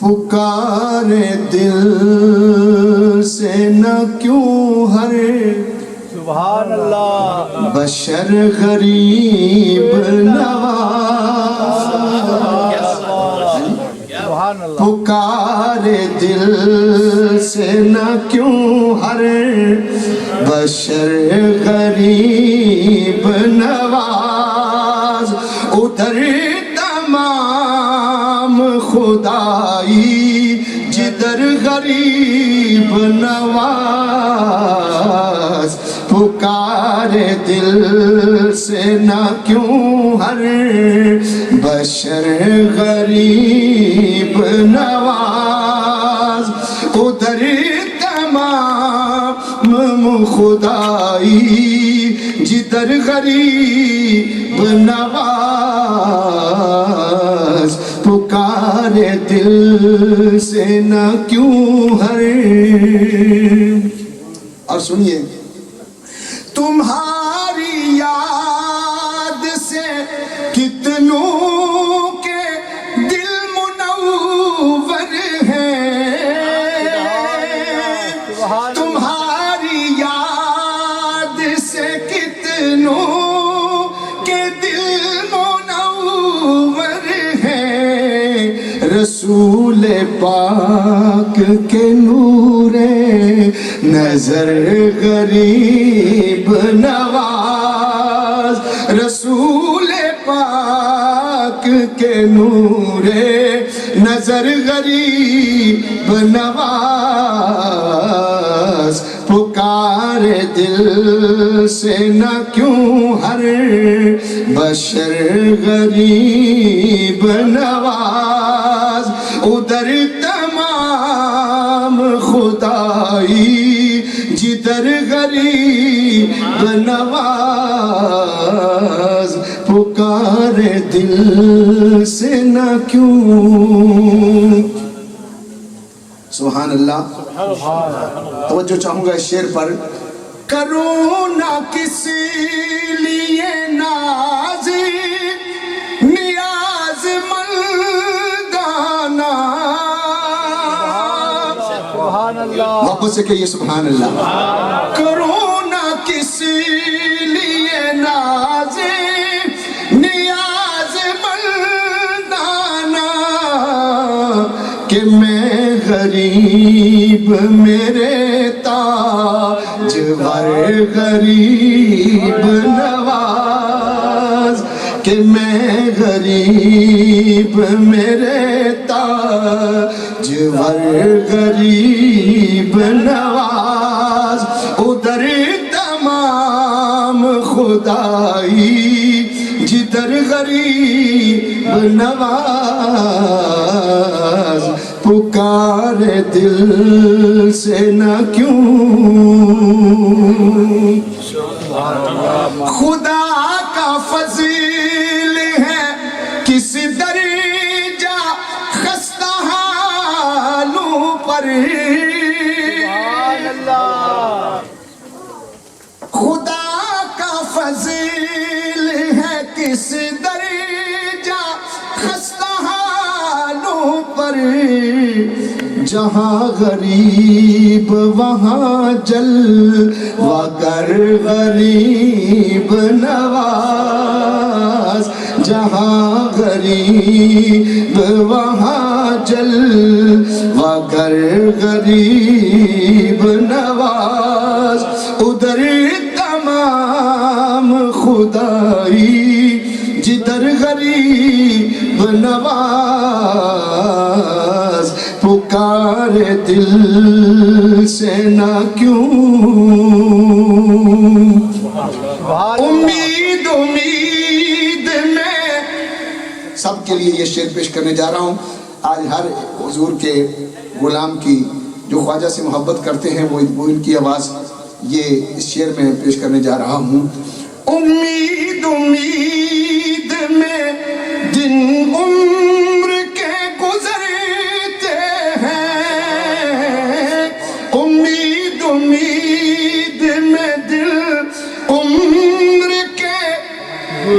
پکارے دل سے نہ کیوں ہر سبحان اللہ بشر غریب نواز، سبحان اللہ پکارے دل سے نہ کیوں ہر بشر غریب نواز، ادھر تمام خدائی جدھر غریب نواز، پکارے دل سے نہ کیوں ہر بشر غریب نواز، ادھر تمام خدائی جدھر غریب نواز، پکارے دل سے نہ کیوں ہر۔ اور سنیے، تمہاری یاد سے کتنوں کے دل منور ہیں، تمہاری یاد سے کتنوں کے دل منور ہیں، رسول پاک کے نور نظر غریب نواز، رسول پاک کے نور نظر غریب نواز، پکارے دل سے نہ کیوں ہر بشر غریب نواز، ادھر تمام خدائی جدھر غریب نواز، پکارے دل سے نہ کیوں۔ سبحان اللہ۔ توجہ چاہوں گا اس شعر پر، کروں نہ کسی لیے ناز نیاز مندانہ، سبحان اللہ واپس سے کہیے سبحان اللہ، کروں نہ کسی لیے ناز نیاز مندانہ، کہ میں غریب میرے تاجور غریب نواز، کہ میں غریب میرے تاجور غریب نواز، ادھر تمام خدائی جدھر غریب نواز، پکارے دل سے نہ کیوں۔ خدا کا فضل ہے کس درجہ خستہ حالوں پر، خدا کا فضل ہے کس درجہ خستہ حالوں پر، جہاں غریب وہاں جلوہ گر غریب نواز، جہاں غریب وہاں جلوہ گر غریب نواز، ادھر تمام خدائی جدھر غریب نواز، پکارے دل سے نہ کیوں۔ امید امید میں سب کے لیے یہ شعر پیش کرنے جا رہا ہوں۔ آج ہر حضور کے غلام کی جو خواجہ سے محبت کرتے ہیں وہ ان کی آواز یہ اس شعر میں پیش کرنے جا رہا ہوں۔ امید امید میں دن عمر کے گزرتے ہیں، امید امید میں دن عمر کے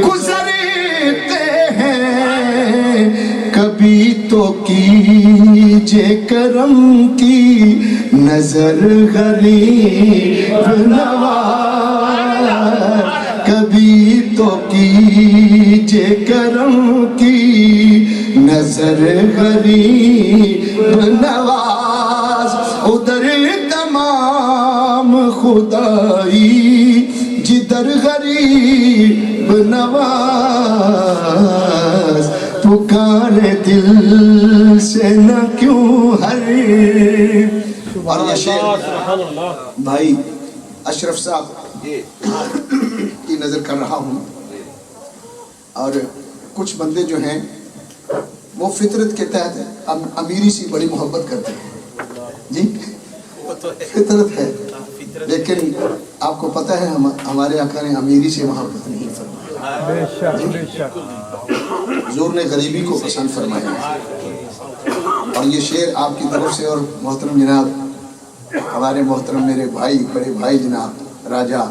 گزرتے ہیں، کبھی تو کی کیجے کرم کی نظر غریب نواز، کبھی تو کیجے کرم کی نظر غریب نواز، ادھر تمام خدائی جدھر غریب نواز، پکارے دل سے نہ کیوں ہر۔ اور یہ شعر بھائی اشرف صاحب کی نظر کر رہا ہوں، اور کچھ بندے جو ہیں وہ فطرت کے تحت امیری سے بڑی محبت کرتے ہیں، جی فطرت ہے، لیکن آپ کو پتہ ہے ہمارے آقا نے امیری سے محبت نہیں فرمایا، بے شک بے شک، حضور نے غریبی کو پسند فرمایا۔ اور یہ شعر آپ کی طرف سے، اور محترم جناب ہمارے محترم میرے بھائی بڑے بھائی جناب راجہ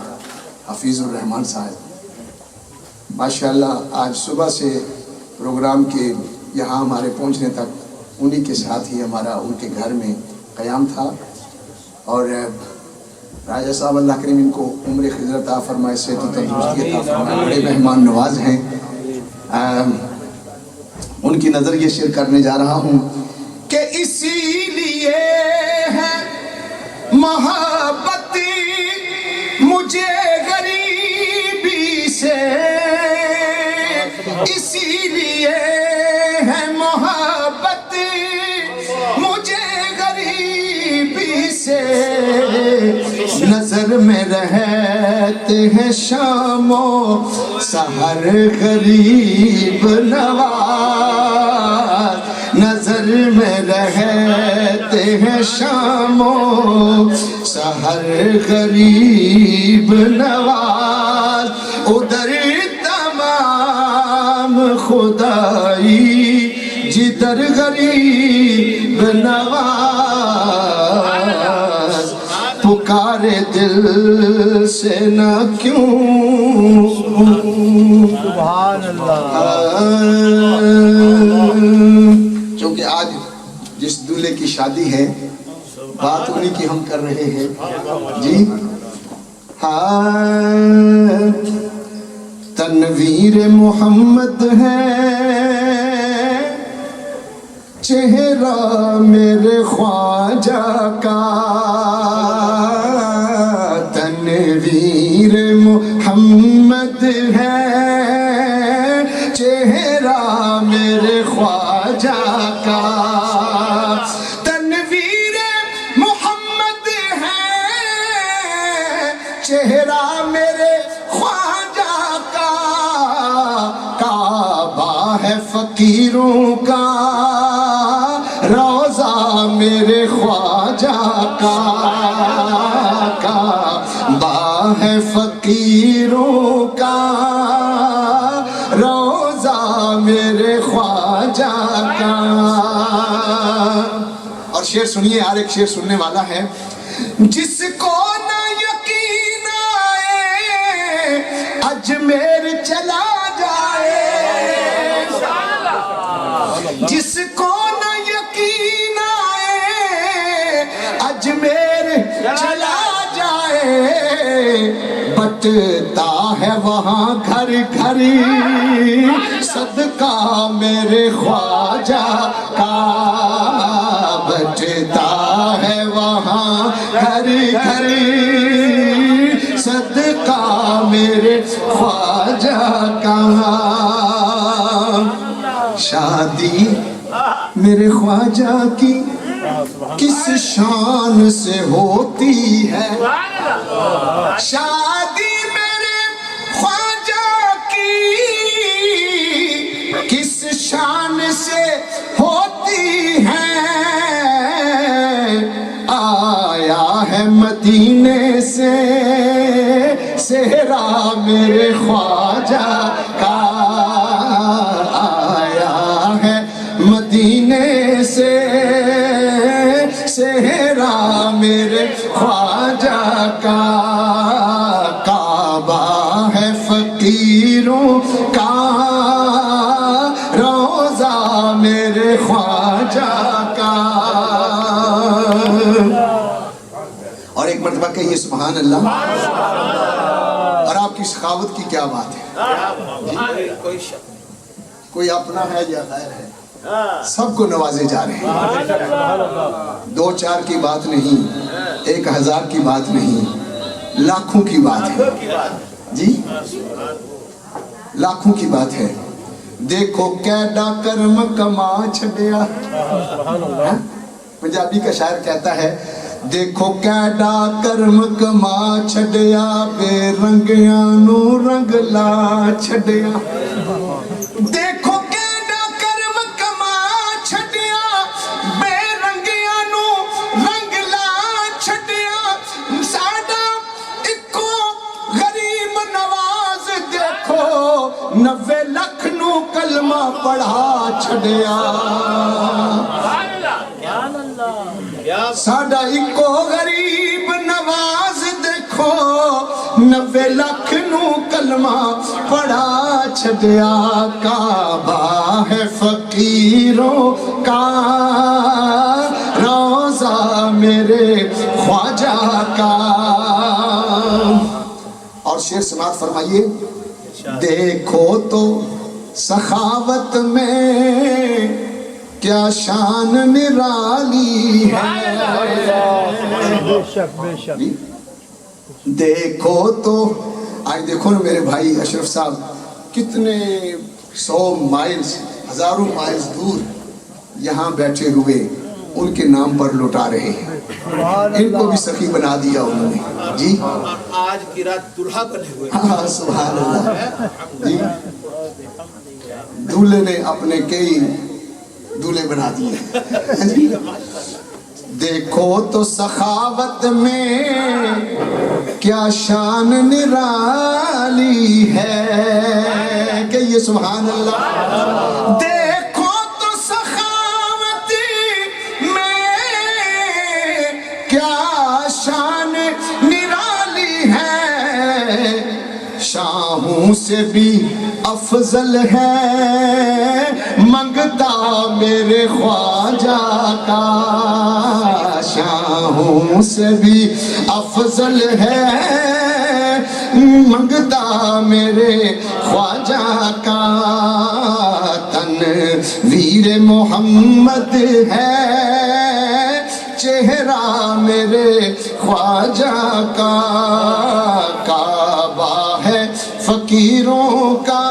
حفیظ الرحمان صاحب، ماشاءاللہ آج صبح سے پروگرام کے یہاں ہمارے پہنچنے تک انہی کے ساتھ ہی ہمارا ان کے گھر میں قیام تھا، اور راجہ صاحب اللہ کریم ان کو عمر خضر عطا فرمائے، صحت و تندرستی عطا فرمائے، بڑے مہمان نواز ہیں۔ ان کی نظر یہ شعر کرنے جا رہا ہوں کہ اسی لیے ہے محبت مجھے غریبی سے، اسی لیے ہے محبت مجھے غریبی سے، نظر میں رہتے ہیں شام و سحر غریب نواز، نظر میں رہتے ہیں شام و سحر غریب نواز، ادھر تمام خدائی جدھر غریب نواز، پکارے دل سے نہ کیوں، سبحان اللہ۔ چونکہ آج جس دولے کی شادی ہے بات انہی کی ہم کر رہے ہیں، جی ہاں، تنویر محمد ہے چہرہ میرے خواجہ کا، تنویر محمد ہے چہرہ میرے خواجہ کا، تنویر محمد ہے چہرہ میرے خواجہ کا، کعبہ ہے فقیروں کا روضہ میرے خواجہ کا، کعبہ ہے فقیروں کا روضہ میرے خواجہ کا۔ اور شعر سنیے، ہر ایک شعر سننے والا ہے۔ جس کو نہ یقین آئے اجمیر چلا جائے، جس کو نہ یقین آئے اجمیر چلا جائے، بٹتا ہے وہاں گھر گھر صدقہ میرے خواجہ کا، بٹتا ہے وہاں گھر گھر صدقہ میرے خواجہ کا۔ شادی میرے خواجہ کی کس شان سے ہوتی ہے، شادی میرے خواجہ کی کس شان سے ہوتی ہے، آیا ہے مدینے سے صحرا میرے خواجہ کا، آیا ہے مدینے سے صحرا میرے خواجہ کا، کعبہ ہے فقیروں کا روضہ میرے خواجہ مرتبہ کہیے سبحان اللہ. اور آپ کی سخاوت کی کیا بات ہے. کوئی اپنا ہے یا غیر ہے, سب کو نوازے جا رہے ہیں. 2-4 کی بات نہیں, 1000 کی بات نہیں, لاکھوں کی بات ہے جی, لاکھوں کی بات ہے. دیکھو کیڈا کرم کما چھڈیا, پنجابی کا شاعر کہتا ہے دیکھو کیڈا کرم کما چھڈیا, بے رنگیاں نو رنگ لا چھڈیا. دیکھو کیڈا کرم کما چھڈیا, بے رنگیاں نو رنگ لا چھڈیا. ساڈا اکو غریب نواز دیکھو 90 لکھ نو کلمہ پڑھا چھڈیا. ساڈا اکو غریب نواز دیکھو 90 لکھ نو کلمہ پڑھا چھڈیا. کعبہ ہے فقیروں کا روضہ میرے خواجہ کا. اور شعر سماعت فرمائیے. دیکھو تو سخاوت میں کیا شان نرالی ہے. بے شک بے شک. دیکھو تو آج دیکھو نا میرے بھائی اشرف صاحب کتنے 100 مائلز 1000 مائلز دور یہاں بیٹھے ہوئے ان کے نام پر لوٹا رہے ہیں. ان کو بھی سخی بنا دیا انہوں نے جی. آج کی رات دلہا بنے ہوئے. ہاں سبحان اللہ جی. دولہے نے اپنے کئی دولہے بنا دیے. دیکھو تو سخاوت میں کیا شان نرالی ہے. کہ یہ سبحان اللہ. دیکھو تو سخاوت میں کیا شان نرالی ہے. شاہوں سے بھی افضل ہے منگتا میرے خواجہ کا. شاہوں سے بھی افضل ہے منگتا میرے خواجہ کا. تنویر محمد ہے چہرہ میرے خواجہ کا. کعبہ ہے فقیروں کا